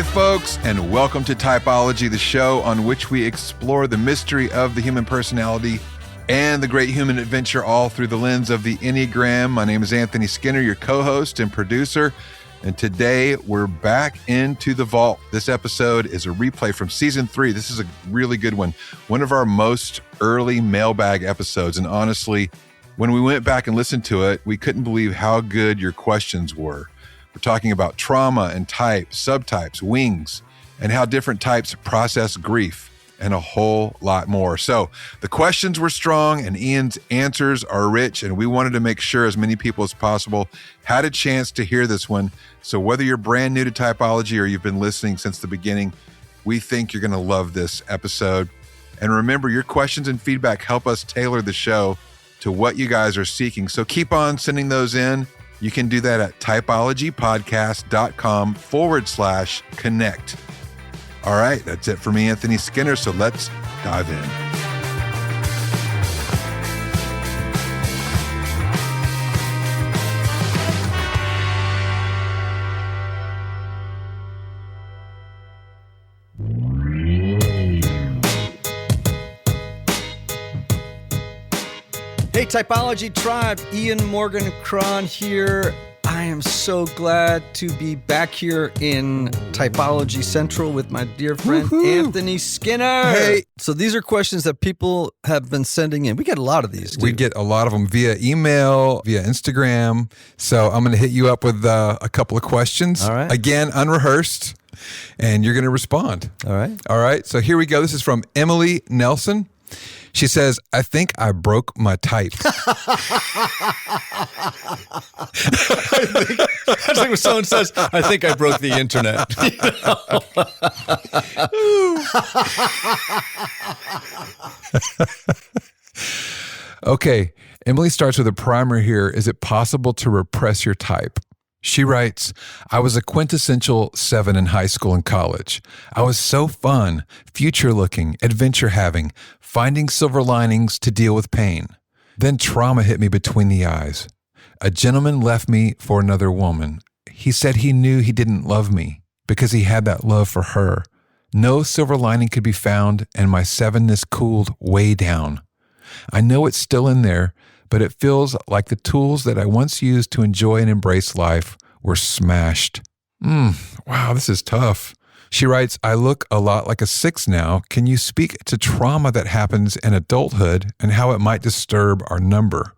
Hey folks, and welcome to Typology, the show on which we explore the mystery of the human personality and the great human adventure all through the lens of the Enneagram. My name is Anthony Skinner, your co-host and producer, and today we're back into the vault. This episode is a replay from season 3. This is a really good one of our most early Mailbag episodes, and honestly, when we went back and listened to it, we couldn't believe how good your questions were. We're talking about trauma and types, subtypes, wings, and how different types process grief, and a whole lot more. So the questions were strong and Ian's answers are rich, and we wanted to make sure as many people as possible had a chance to hear this one. So whether you're brand new to Typology or you've been listening since the beginning, we think you're going to love this episode. And remember, your questions and feedback help us tailor the show to what you guys are seeking. So keep on sending those in. You can do that at typologypodcast.com/connect. All right, that's it for me, Anthony Skinner. So let's dive in. Hey, Typology Tribe, Ian Morgan Cron here. I am so glad to be back here in Typology Central with my dear friend Anthony Skinner. Hey. So these are questions that people have been sending in. We get a lot of these, dude. We get a lot of them via email, via Instagram. So I'm going to hit you up with a couple of questions. All right. Again, unrehearsed, and you're going to respond. All right. All right. So here we go. This is from Emily Nelson. She says, I think I broke my type. That's like when someone says, I think I broke the internet. Okay. Emily starts with a primer here. Is it possible to repress your type? She writes, I was a quintessential 7 in high school and college. I was so fun, future-looking, adventure-having, finding silver linings to deal with pain. Then trauma hit me between the eyes. A gentleman left me for another woman. He said he knew he didn't love me because he had that love for her. No silver lining could be found, and my 7ness cooled way down. I know it's still in there, but it feels like the tools that I once used to enjoy and embrace life were smashed. Wow, this is tough. She writes, I look a lot like a 6 now. Can you speak to trauma that happens in adulthood and how it might disturb our number?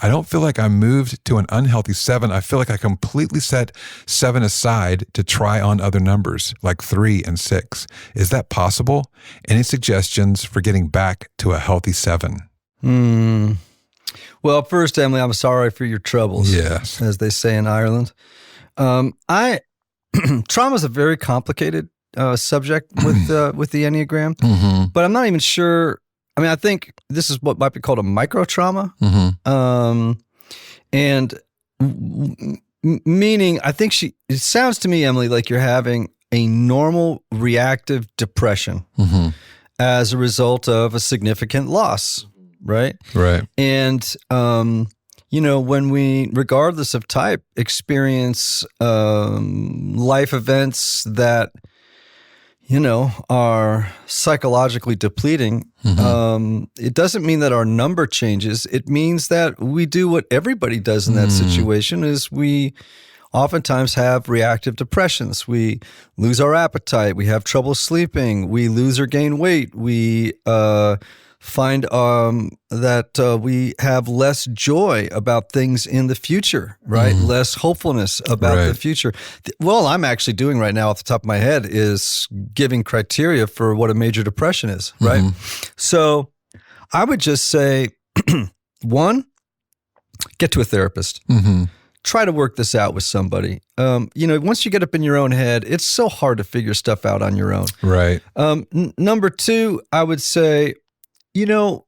I don't feel like I moved to an unhealthy 7. I feel like I completely set 7 aside to try on other numbers, like 3 and 6. Is that possible? Any suggestions for getting back to a healthy 7? Well, first, Emily, I'm sorry for your troubles. Yes. As they say in Ireland. Trauma is a very complicated subject with the Enneagram, but I'm not even sure. I mean, I think this is what might be called a micro-trauma. And meaning, I think it sounds to me, Emily, like you're having a normal reactive depression as a result of a significant loss. Right? Right. And, when we, regardless of type, experience life events that, are psychologically depleting, it doesn't mean that our number changes. It means that we do what everybody does in that situation is we oftentimes have reactive depressions. We lose our appetite. We have trouble sleeping. We lose or gain weight. We find that we have less joy about things in the future, right? Less hopefulness about the future. Well, I'm actually doing right now off the top of my head is giving criteria for what a major depression is, right? So I would just say, 1, get to a therapist. Try to work this out with somebody. Once you get up in your own head, it's so hard to figure stuff out on your own. Right. Number 2, I would say, you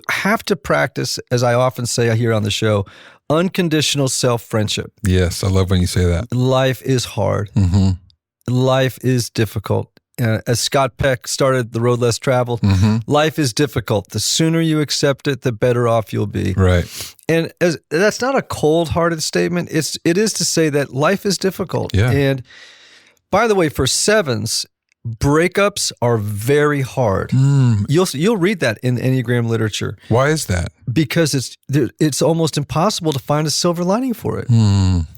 have to practice, as I often say here on the show, unconditional self-friendship. Yes, I love when you say that. Life is hard. Life is difficult. as Scott Peck started The Road Less Traveled, life is difficult. The sooner you accept it, the better off you'll be. Right. And that's not a cold-hearted statement. It is to say that life is difficult. Yeah. And by the way, for sevens, breakups are very hard. You'll read that in Enneagram literature. Why is that? Because it's almost impossible to find a silver lining for it.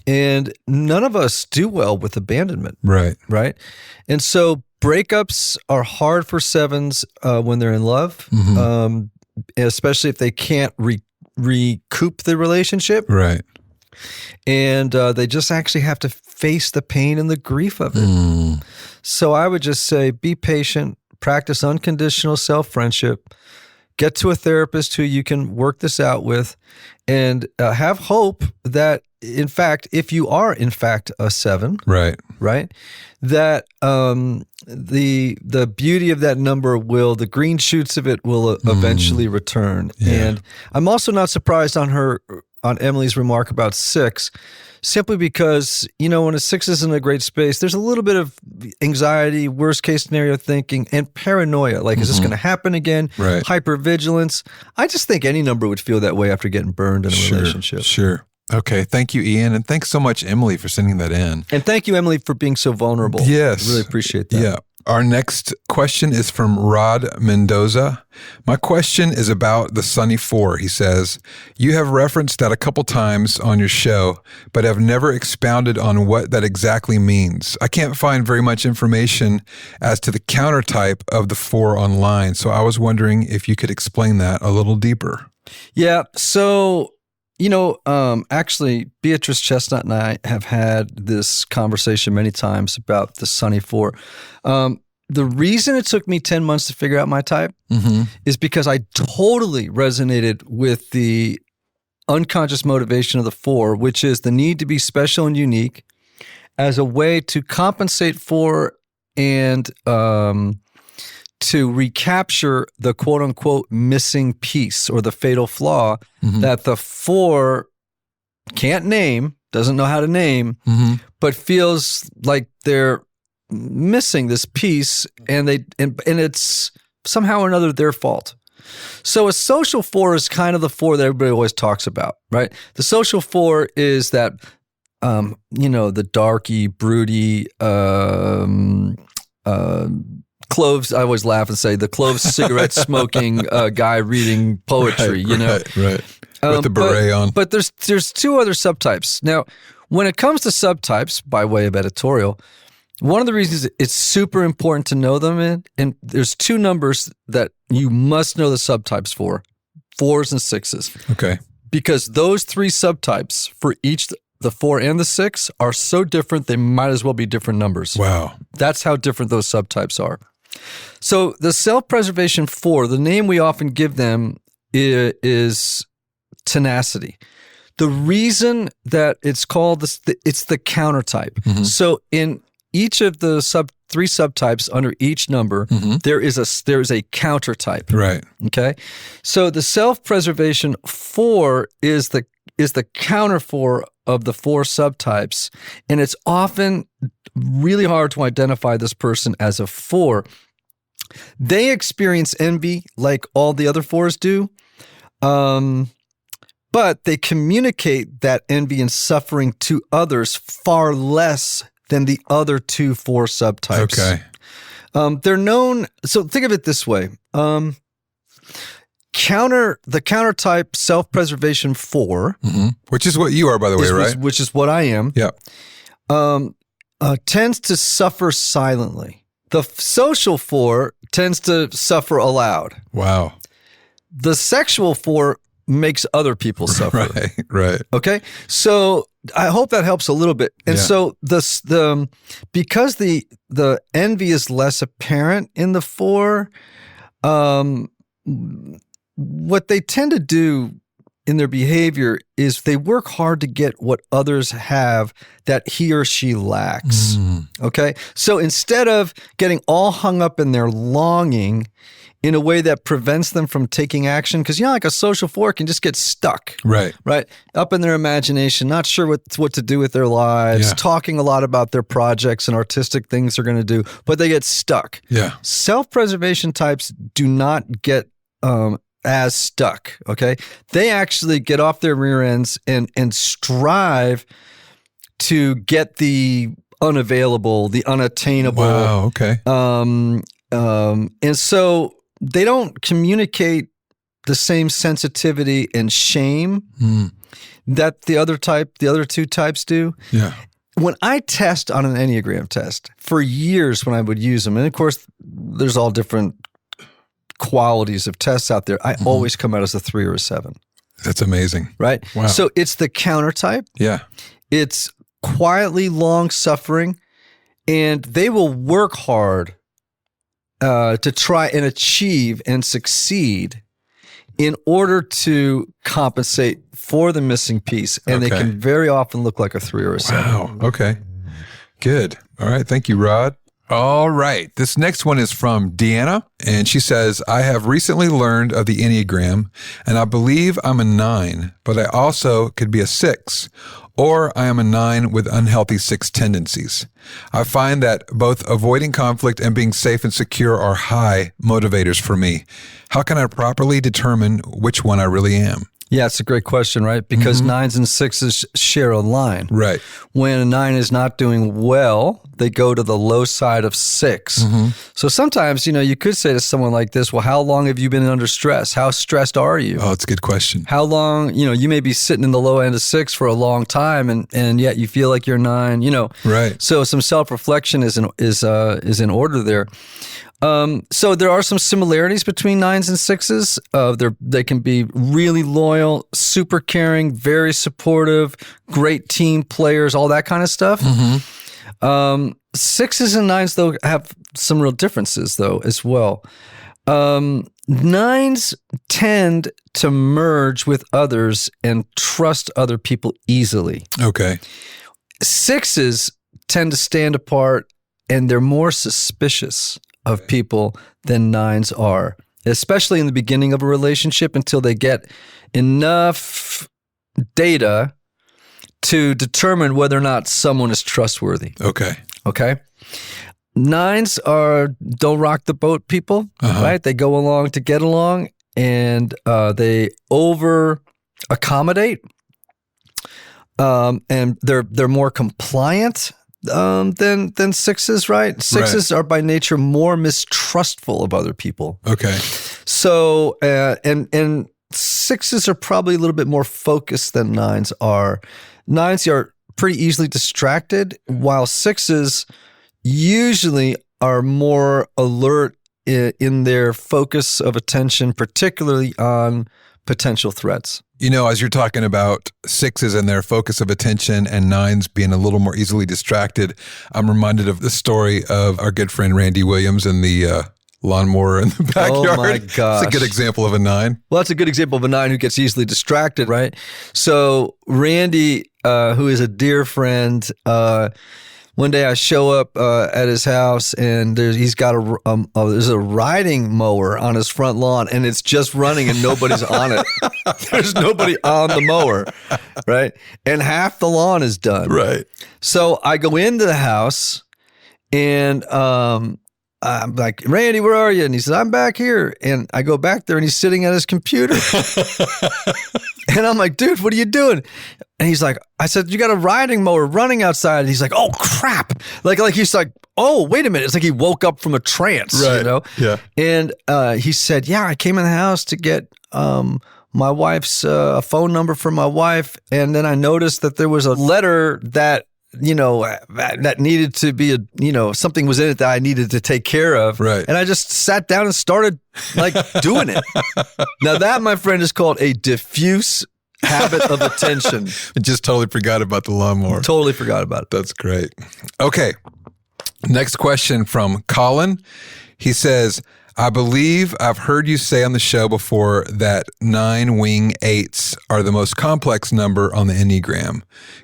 And none of us do well with abandonment. Right? And so breakups are hard for sevens when they're in love, especially if they can't recoup the relationship. Right. And they just actually have to face the pain and the grief of it. So I would just say, be patient, practice unconditional self-friendship, get to a therapist who you can work this out with, and have hope that, in fact, if you are in fact a seven, right, that the beauty of that number the green shoots of it will eventually return. Yeah. And I'm also not surprised on Emily's remark about 6, simply because, when a 6 is in a great space, there's a little bit of anxiety, worst case scenario thinking, and paranoia. Like, is this going to happen again? Right. Hypervigilance. I just think any number would feel that way after getting burned in a relationship. Sure. Okay. Thank you, Ian. And thanks so much, Emily, for sending that in. And thank you, Emily, for being so vulnerable. Yes. I really appreciate that. Yeah. Our next question is from Rod Mendoza. My question is about the Sunny 4. He says, you have referenced that a couple times on your show, but have never expounded on what that exactly means. I can't find very much information as to the countertype of the 4 online, so I was wondering if you could explain that a little deeper. Yeah, so... actually, Beatrice Chestnut and I have had this conversation many times about the Sunny 4. The reason it took me 10 months to figure out my type is because I totally resonated with the unconscious motivation of the 4, which is the need to be special and unique as a way to compensate for and to recapture the quote-unquote missing piece or the fatal flaw that the 4 can't name, doesn't know how to name, but feels like they're missing this piece, and it's somehow or another their fault. So a social 4 is kind of the 4 that everybody always talks about, right? The social 4 is that, the darky, broody, cloves, I always laugh and say the cloves cigarette smoking guy reading poetry, Right. With the beret on. But there's 2 other subtypes. Now, when it comes to subtypes, by way of editorial, one of the reasons it's super important to know them and there's 2 numbers that you must know the subtypes for, 4s and 6s. Okay. Because those 3 subtypes for each, the 4 and the 6, are so different, they might as well be different numbers. Wow. That's how different those subtypes are. So the self-preservation 4, the name we often give them is tenacity. The reason that it's called this, it's the countertype. So in each of the 3 subtypes under each number, there is a countertype. Right. Okay. So the self-preservation 4 is the counter 4 of the 4 subtypes, and it's often really hard to identify this person as a 4. They experience envy like all the other 4s do, but they communicate that envy and suffering to others far less than the other 2 4 subtypes. Okay. They're known, so think of it this way. The countertype self-preservation 4, which is what you are, by the way, right? Which is what I am. Yeah. Tends to suffer silently. The social 4 tends to suffer aloud. Wow. The sexual 4 makes other people suffer. Right. Okay? So I hope that helps a little bit. And so because the envy is less apparent in the 4, what they tend to do in their behavior is they work hard to get what others have that he or she lacks. Okay? So instead of getting all hung up in their longing in a way that prevents them from taking action. Because, like a social 4 can just get stuck. Right. Up in their imagination, not sure what to do with their lives, talking a lot about their projects and artistic things they're going to do, but they get stuck. Yeah. Self-preservation types do not get as stuck, okay? They actually get off their rear ends and strive to get the unavailable, the unattainable. Wow, okay. And so they don't communicate the same sensitivity and shame that the other two types do. Yeah. When I test on an Enneagram test, for years when I would use them, and of course, there's all different qualities of tests out there, I always come out as a 3 or a 7. That's amazing. Right? Wow. So it's the counter type. Yeah. It's quietly long-suffering, and they will work hard to try and achieve and succeed in order to compensate for the missing piece. And they can very often look like a 3 or a 7. Wow. Okay. Good. All right. Thank you, Rod. All right. This next one is from Deanna, and she says, I have recently learned of the Enneagram, and I believe I'm a 9, but I also could be a 6, or I am a 9 with unhealthy 6 tendencies. I find that both avoiding conflict and being safe and secure are high motivators for me. How can I properly determine which one I really am? Yeah, it's a great question, right? Because 9s and 6s share a line. Right. When a 9 is not doing well, they go to the low side of 6. So sometimes, you could say to someone like this, well, how long have you been under stress? How stressed are you? Oh, it's a good question. How long, you may be sitting in the low end of 6 for a long time, and yet you feel like you're 9, Right. So some self-reflection is in order there. So there are some similarities between 9s and 6s. They can be really loyal, super caring, very supportive, great team players, all that kind of stuff. 6s and 9s, though, have some real differences, though, as well. 9s tend to merge with others and trust other people easily. Okay. 6s tend to stand apart, and they're more suspicious of people than 9s are, especially in the beginning of a relationship until they get enough data to determine whether or not someone is trustworthy. Okay. 9s are don't rock the boat people, right? They go along to get along, and they over accommodate, and they're more compliant than 6s, right? 6s are by nature more mistrustful of other people. Okay. So and 6s are probably a little bit more focused than 9s are. 9s are pretty easily distracted, while 6s usually are more alert in their focus of attention, particularly on potential threats. As you're talking about 6s and their focus of attention and 9s being a little more easily distracted, I'm reminded of the story of our good friend Randy Williams and the lawnmower in the backyard. Oh my gosh. It's a good example of a 9. Well, that's a good example of a 9 who gets easily distracted, right? So Randy, who is a dear friend, one day I show up at his house, and he's got there's a riding mower on his front lawn, and it's just running and nobody's on it. There's nobody on the mower, right? And half the lawn is done. Right. So I go into the house, and I'm like, Randy, where are you? And he says, I'm back here. And I go back there, and he's sitting at his computer. And I'm like, dude, what are you doing? And he's like, I said, you got a riding mower running outside. And he's like, oh, crap. Like he's like, oh, wait a minute. It's like he woke up from a trance, right. Yeah. And he said, yeah, I came in the house to get my wife's phone number for my wife. And then I noticed that there was a letter that that needed to be something was in it that I needed to take care of. Right. And I just sat down and started doing it. Now that, my friend, is called a diffuse habit of attention. I just totally forgot about the lawnmower. Totally forgot about it. That's great. Okay. Next question from Colin. He says, I believe I've heard you say on the show before that 9-wing 8s are the most complex number on the Enneagram.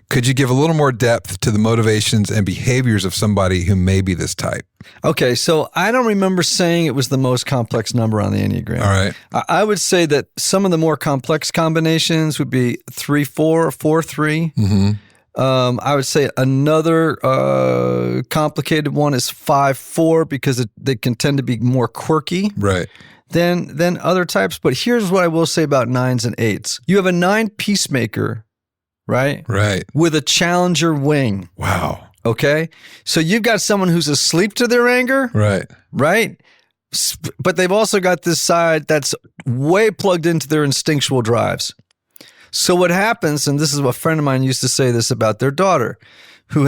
Could you give a little more depth to the motivations and behaviors of somebody who may be this type? Okay, so I don't remember saying it was the most complex number on the Enneagram. All right. I would say that some of the more complex combinations would be 3-4, 4-3. Mm-hmm. I would say another complicated one is 5-4 because they can tend to be more quirky Right. than other types. But here's what I will say about 9s and 8s. You have a 9 peacemaker, right? Right. With a challenger wing. Wow. Okay? So you've got someone who's asleep to their anger, Right. right? But they've also got this side that's way plugged into their instinctual drives. So what happens, and this is what a friend of mine used to say this about their daughter, who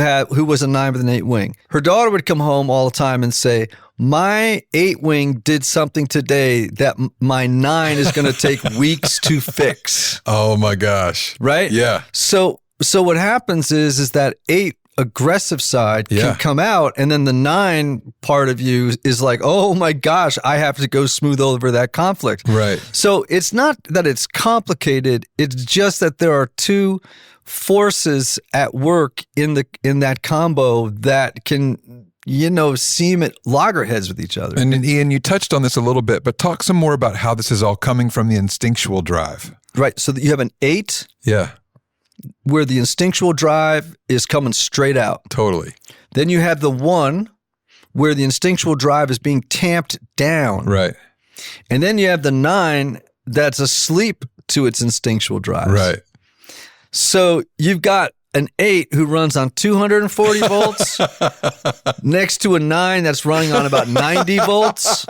was a 9 with an 8 wing. Her daughter would come home all the time and say, my 8 wing did something today that my 9 is going to take weeks to fix. Oh my gosh. Right? Yeah. So what happens is that 8 aggressive side can come out, and then the 9 part of you is like, oh my gosh, I have to go smooth over that conflict. Right. So it's not that it's complicated, it's just that there are two forces at work in that combo that can, seem at loggerheads with each other. And Ian, you touched on this a little bit, but talk some more about how this is all coming from the instinctual drive. Right. So that you have an 8 where the instinctual drive is coming straight out. Totally. Then you have the 1 where the instinctual drive is being tamped down. Right. And then you have the 9 that's asleep to its instinctual drives. Right. So you've got an 8 who runs on 240 volts next to a 9 that's running on about 90 volts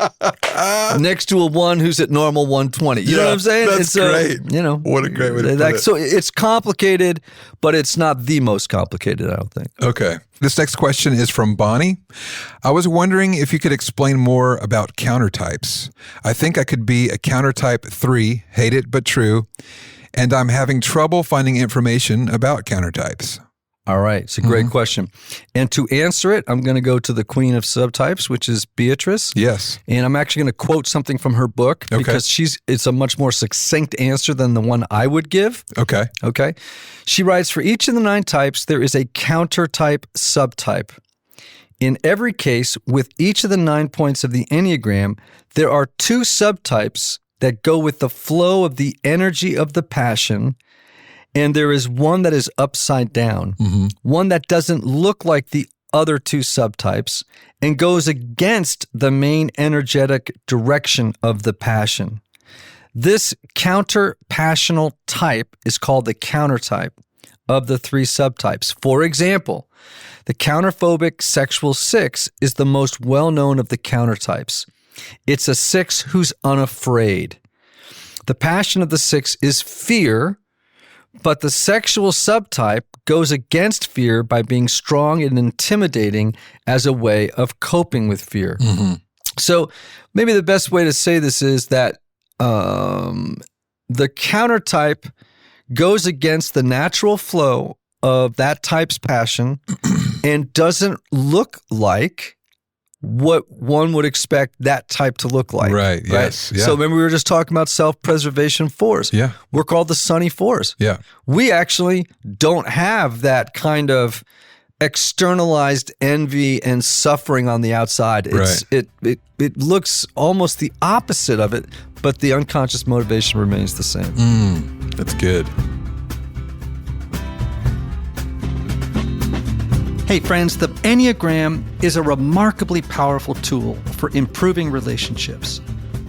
next to a 1 who's at normal 120. You know what I'm saying? That's great. What a great way to put it. So it's complicated, but it's not the most complicated, I don't think. Okay. This next question is from Bonnie. I was wondering if you could explain more about countertypes. I think I could be a countertype 3, hate it but true, and I'm having trouble finding information about countertypes. All right. It's a great question. And to answer it, I'm going to go to the queen of subtypes, which is Beatrice. Yes. And I'm actually going to quote something from her book because it's a much more succinct answer than the one I would give. Okay. Okay. She writes, for each of the 9 types, there is a countertype subtype. In every case, with each of the 9 points of the Enneagram, there are 2 subtypes that go with the flow of the energy of the passion, and there is one that is upside down, one that doesn't look like the other 2 subtypes and goes against the main energetic direction of the passion. This counter-passional type is called the countertype of the 3 subtypes. For example, the counterphobic sexual 6 is the most well-known of the countertypes. It's a 6 who's unafraid. The passion of the 6 is fear, but the sexual subtype goes against fear by being strong and intimidating as a way of coping with fear. So maybe the best way to say this is that the countertype goes against the natural flow of that type's passion and doesn't look like what one would expect that type to look like. Right, yes. Yeah. So remember we were just talking about self-preservation 4s. Yeah. We're called the sunny 4s. Yeah. We actually don't have that kind of externalized envy and suffering on the outside. It looks almost the opposite of it, but the unconscious motivation remains the same. That's good. Hey friends, the Enneagram is a remarkably powerful tool for improving relationships.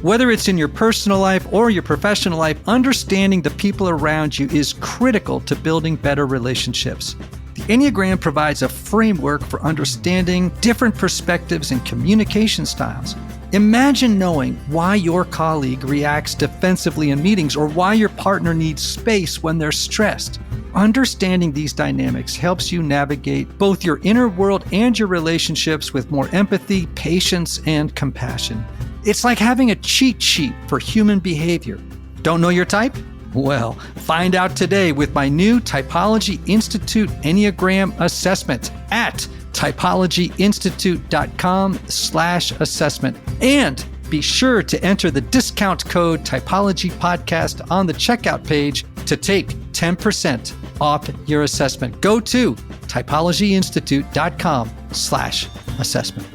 Whether it's in your personal life or your professional life, understanding the people around you is critical to building better relationships. The Enneagram provides a framework for understanding different perspectives and communication styles. Imagine knowing why your colleague reacts defensively in meetings or why your partner needs space when they're stressed. Understanding these dynamics helps you navigate both your inner world and your relationships with more empathy, patience, and compassion. It's like having a cheat sheet for human behavior. Don't know your type? Well, find out today with my new Typology Institute Enneagram Assessment at typologyinstitute.com/assessment. And be sure to enter the discount code Typology Podcast on the checkout page to take 10% off your assessment. Go to typologyinstitute.com/assessment.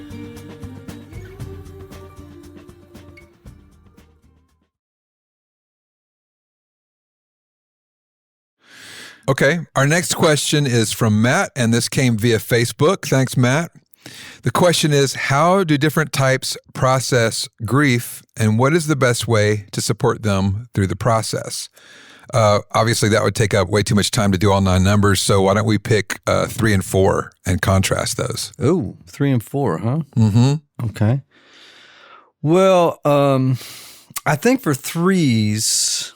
Okay. Our next question is from Matt, and this came via Facebook. Thanks, Matt. The question is, how do different types process grief, and what is the best way to support them through the process? Obviously, that would take up way too much time to do all 9 numbers, so why don't we pick 3 and 4 and contrast those? Oh, 3 and 4, huh? Mm-hmm. Okay. Well, I think for 3s,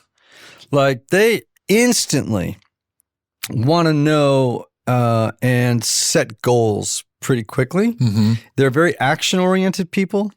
like they instantly want to know and set goals pretty quickly. Mm-hmm. They're very action-oriented people.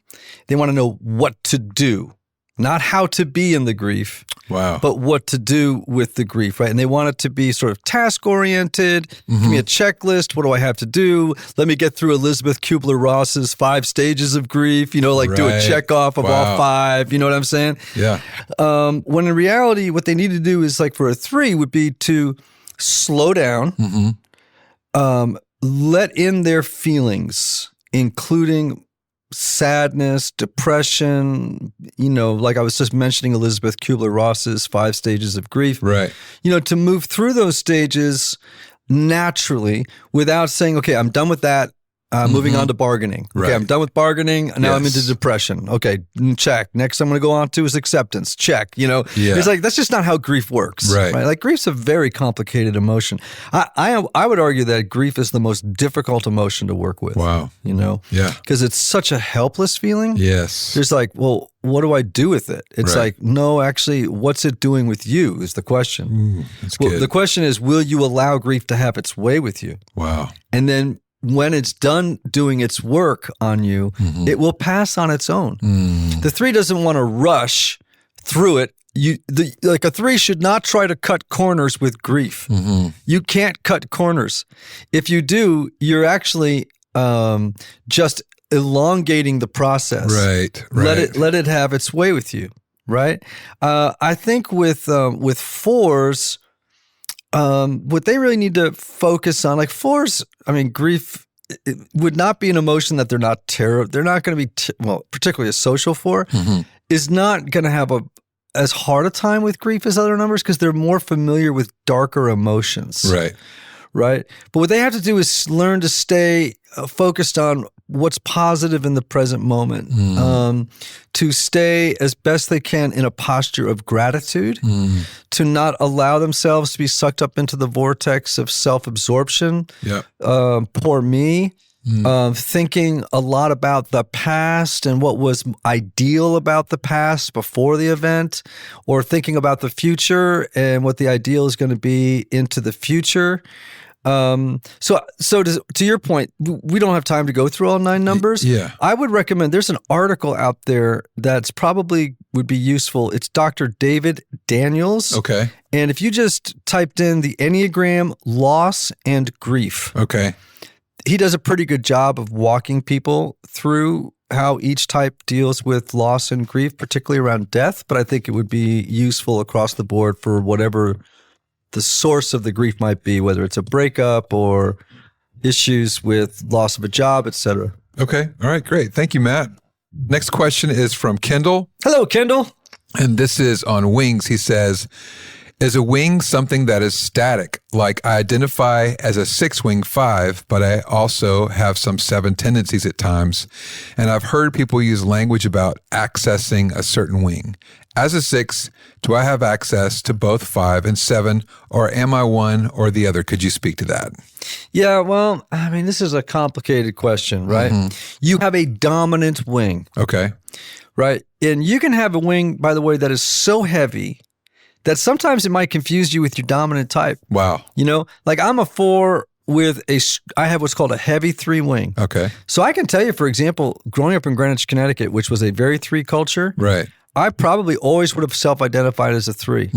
They want to know what to do, not how to be in the grief, Wow. but what to do with the grief, right? And they want it to be sort of task-oriented. Mm-hmm. Give me a checklist. What do I have to do? Let me get through Elizabeth Kubler-Ross's 5 stages of grief, do a Right. check off of Wow. all 5. You know what I'm saying? Yeah. When in reality, what they need to do is, like for a 3, would be to slow down, Mm-hmm. let in their feelings, including sadness, depression, like I was just mentioning Elizabeth Kubler-Ross's 5 stages of grief. Right. To move through those stages naturally without saying, okay, I'm done with that. Moving on to bargaining. Okay, Right. I'm done with bargaining. Now I'm Yes. into depression. Okay, check. Next I'm going to go on to is acceptance. Check. Yeah. It's like, that's just not how grief works. Right. Like grief's a very complicated emotion. I would argue that grief is the most difficult emotion to work with. Wow. Yeah. Because it's such a helpless feeling. Yes. There's like, well, what do I do with it? It's Right. like, no, actually, what's it doing with you is the question. Ooh, that's good. The question is, will you allow grief to have its way with you? Wow. And then when it's done doing its work on you, it will pass on its own. The 3 doesn't want to rush through it. Like a 3 should not try to cut corners with grief. You can't cut corners. If you do, you're actually just elongating the process. Right. Let it have its way with you. Right. I think with 4s. What they really need to focus on, like 4s, grief it would not be an emotion that they're not they're not going to be, particularly a social 4, is not going to have as hard a time with grief as other numbers because they're more familiar with darker emotions. Right. But what they have to do is learn to stay focused on what's positive in the present moment, to stay as best they can in a posture of gratitude, to not allow themselves to be sucked up into the vortex of self-absorption, poor me, thinking a lot about the past and what was ideal about the past before the event, or thinking about the future and what the ideal is going to be into the future. So to your point, we don't have time to go through all 9 numbers. Yeah. I would recommend, there's an article out there that's probably would be useful. It's Dr. David Daniels. Okay. And if you just typed in the Enneagram, loss, and grief, Okay. he does a pretty good job of walking people through how each type deals with loss and grief, particularly around death. But I think it would be useful across the board for whatever the source of the grief might be, whether it's a breakup or issues with loss of a job, etc. Okay. All right. Great. Thank you, Matt. Next question is from Kendall. Hello, Kendall. And this is on wings. He says, is a wing something that is static? Like I identify as a 6-wing 5, but I also have some 7 tendencies at times. And I've heard people use language about accessing a certain wing. As a 6, do I have access to both 5 and 7, or am I one or the other? Could you speak to that? Yeah, well, this is a complicated question, right? You have a dominant wing. Okay. Right? And you can have a wing, by the way, that is so heavy that sometimes it might confuse you with your dominant type. Wow. Like I'm a 4 with I have what's called a heavy 3 wing. Okay. So I can tell you, for example, growing up in Greenwich, Connecticut, which was a very 3 culture, Right. I probably always would have self-identified as a 3.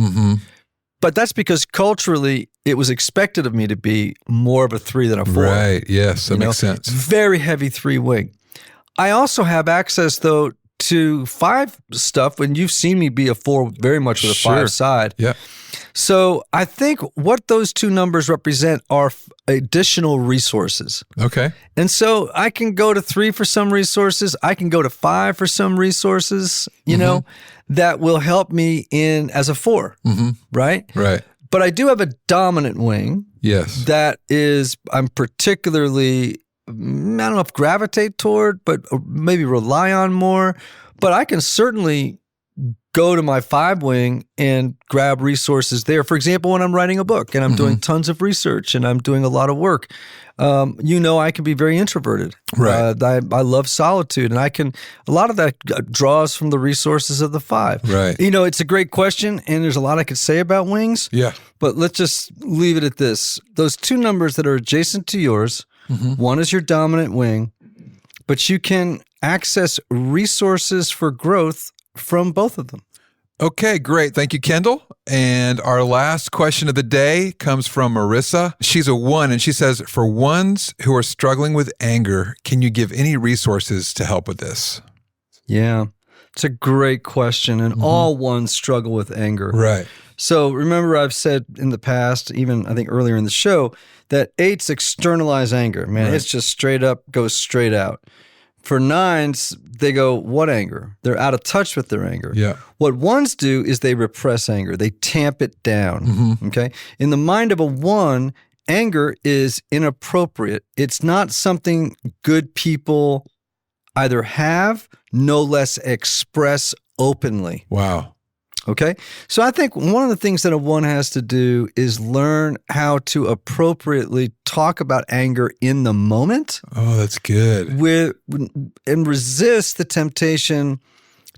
But that's because culturally, it was expected of me to be more of a 3 than a 4. Right. Yes, that makes sense. Very heavy 3 wing. I also have access, though, to 5 stuff when you've seen me be a 4 very much with a 5 side. Yeah. So I think what those 2 numbers represent are additional resources. Okay. And so I can go to 3 for some resources. I can go to 5 for some resources, you know, that will help me in as a 4, right? Right. But I do have a dominant wing. Yes. That is, I'm particularly, I don't know if gravitate toward, but maybe rely on more. But I can certainly go to my 5 wing and grab resources there. For example, when I'm writing a book and I'm doing tons of research and I'm doing a lot of work, I can be very introverted. Right. I love solitude, and a lot of that draws from the resources of the 5. Right. It's a great question, and there's a lot I could say about wings. Yeah. But let's just leave it at this. Those 2 numbers that are adjacent to yours, one is your dominant wing, but you can access resources for growth from both of them. Okay, great. Thank you, Kendall. And our last question of the day comes from Marissa. She's a 1, and she says, for ones who are struggling with anger, can you give any resources to help with this? Yeah, it's a great question. And all ones struggle with anger. Right. So remember, I've said in the past, even I think earlier in the show, that 8s externalize anger. Man, it's just straight up, goes straight out. For 9s, they go, what anger? They're out of touch with their anger. Yeah. What 1s do is they repress anger. They tamp it down, okay? In the mind of a 1, anger is inappropriate. It's not something good people either have, no less express openly. Wow. Okay? So I think one of the things that a 1 has to do is learn how to appropriately talk about anger in the moment. Oh, that's good. And resist the temptation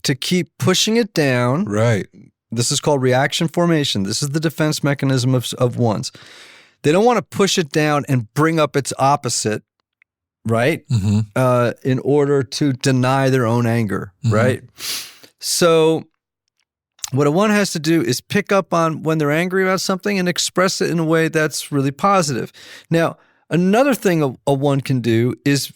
to keep pushing it down. Right. This is called reaction formation. This is the defense mechanism of 1s. They don't want to push it down and bring up its opposite, right? In order to deny their own anger, right? So what a 1 has to do is pick up on when they're angry about something and express it in a way that's really positive. Now, another thing a 1 can do is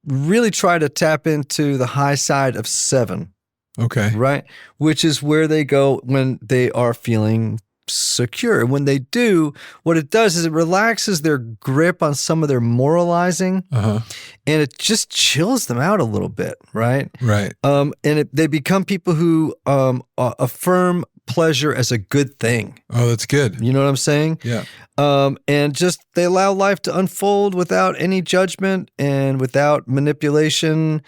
really try to tap into the high side of 7. Okay. Right? Which is where they go when they are feeling secure. And when they do, what it does is it relaxes their grip on some of their moralizing, and it just chills them out a little bit, right? Right. They become people who affirm pleasure as a good thing. Oh, that's good. You know what I'm saying? Yeah. And just they allow life to unfold without any judgment and without manipulation.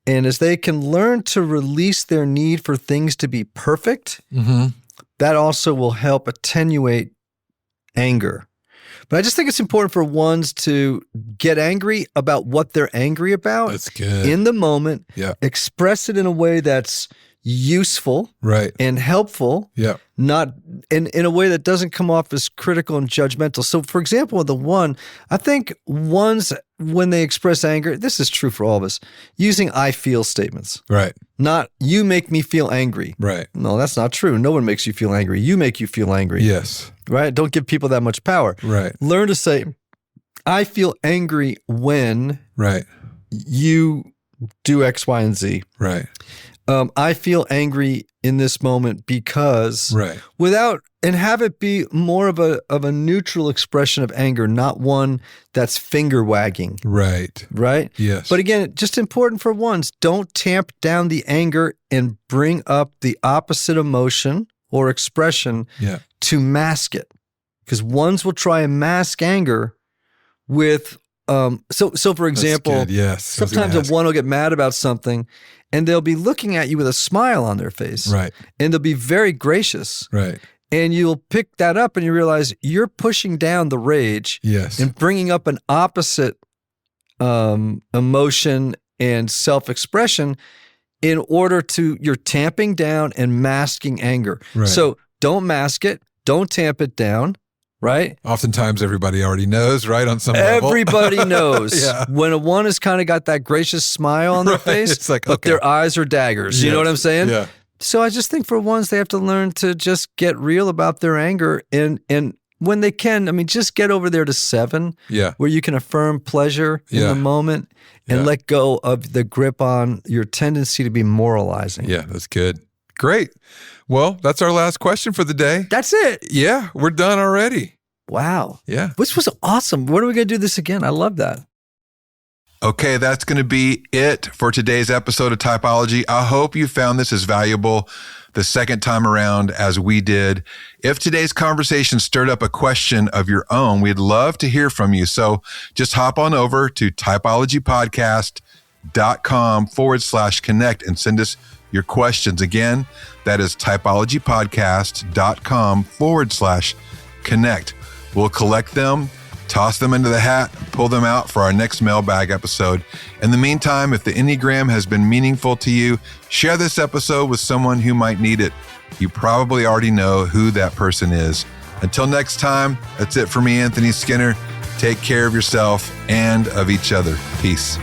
And as they can learn to release their need for things to be perfect, that also will help attenuate anger. But I just think it's important for 1s to get angry about what they're angry about. That's good. In the moment. Yeah. Express it in a way that's useful, right, and helpful, not in a way that doesn't come off as critical and judgmental. So, for example, with the 1, I think 1s, when they express anger, this is true for all of us, using I feel statements. Right. Not, you make me feel angry. Right. No, that's not true. No one makes you feel angry. You make you feel angry. Yes. Right? Don't give people that much power. Right. Learn to say, I feel angry when you do X, Y, and Z. Right. I feel angry in this moment because and have it be more of a neutral expression of anger, not one that's finger wagging. Right. Right? Yes. But again, just important for 1s, don't tamp down the anger and bring up the opposite emotion or expression to mask it. Because 1s will try and mask anger with so for example, sometimes a 1 will get mad about something and they'll be looking at you with a smile on their face. Right. And they'll be very gracious. Right. And you'll pick that up and you realize you're pushing down the rage and bringing up an opposite emotion and self-expression in order to, you're tamping down and masking anger. Right. So don't mask it. Don't tamp it down. Right? Oftentimes everybody already knows, right? On some level. Everybody knows. When a 1 has kind of got that gracious smile on their face, it's like, but their eyes are daggers. You know what I'm saying? Yeah. So I just think for 1s, they have to learn to just get real about their anger and when they can, I mean, just get over there to 7, Yeah. where you can affirm pleasure in Yeah. the moment and Yeah. let go of the grip on your tendency to be moralizing. Yeah, that's good. Great. Well, that's our last question for the day. That's it. Yeah, we're done already. Wow. Yeah. This was awesome. When are we going to do this again? I love that. Okay, that's going to be it for today's episode of Typology. I hope you found this as valuable the second time around as we did. If today's conversation stirred up a question of your own, we'd love to hear from you. So just hop on over to typologypodcast.com/connect and send us your questions. Again, that is typologypodcast.com/connect. We'll collect them, toss them into the hat, and pull them out for our next mailbag episode. In the meantime, if the Enneagram has been meaningful to you, share this episode with someone who might need it. You probably already know who that person is. Until next time, that's it for me, Anthony Skinner. Take care of yourself and of each other. Peace.